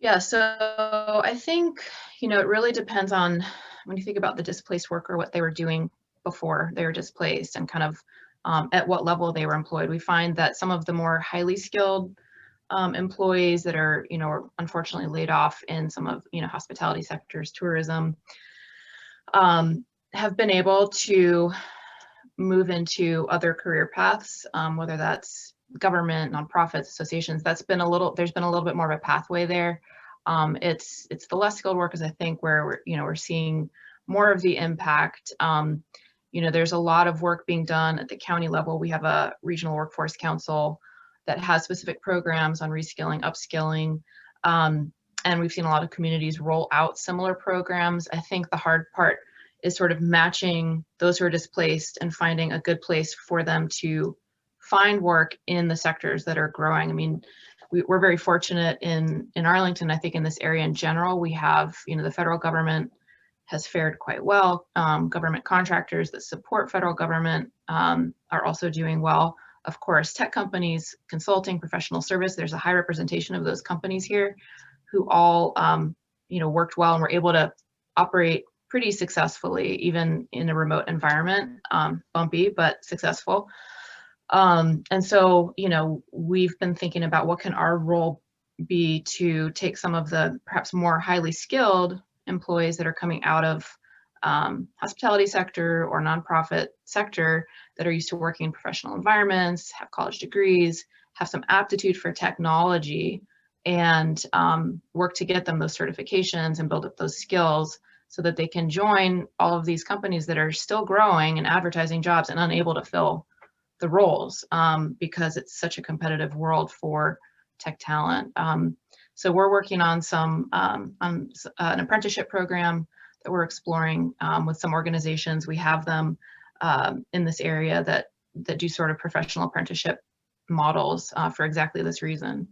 Yeah, so I think, it really depends on when you think about the displaced worker, what they were doing before they were displaced and kind of at what level they were employed. We find that some of the more highly skilled employees that are, unfortunately laid off in some of, hospitality sectors, tourism, have been able to move into other career paths, whether that's government, nonprofits, associations. There's been a little bit more of a pathway there. It's the less skilled workers, I think, where we're seeing more of the impact. There's a lot of work being done at the county level. We have a regional workforce council that has specific programs on reskilling, upskilling. And we've seen a lot of communities roll out similar programs. I think the hard part is sort of matching those who are displaced and finding a good place for them to find work in the sectors that are growing. I mean, we're very fortunate in Arlington. I think in this area in general, we have, the federal government has fared quite well. Government contractors that support federal government are also doing well. Of course, tech companies, consulting, professional service, there's a high representation of those companies here who all, worked well and were able to operate pretty successfully, even in a remote environment, bumpy, but successful. And so, we've been thinking about what can our role be to take some of the perhaps more highly skilled employees that are coming out of hospitality sector or nonprofit sector that are used to working in professional environments, have college degrees, have some aptitude for technology, and work to get them those certifications and build up those skills so that they can join all of these companies that are still growing and advertising jobs and unable to fill the roles because it's such a competitive world for tech talent. So we're working on an apprenticeship program that we're exploring with some organizations. We have them in this area that do sort of professional apprenticeship models for exactly this reason.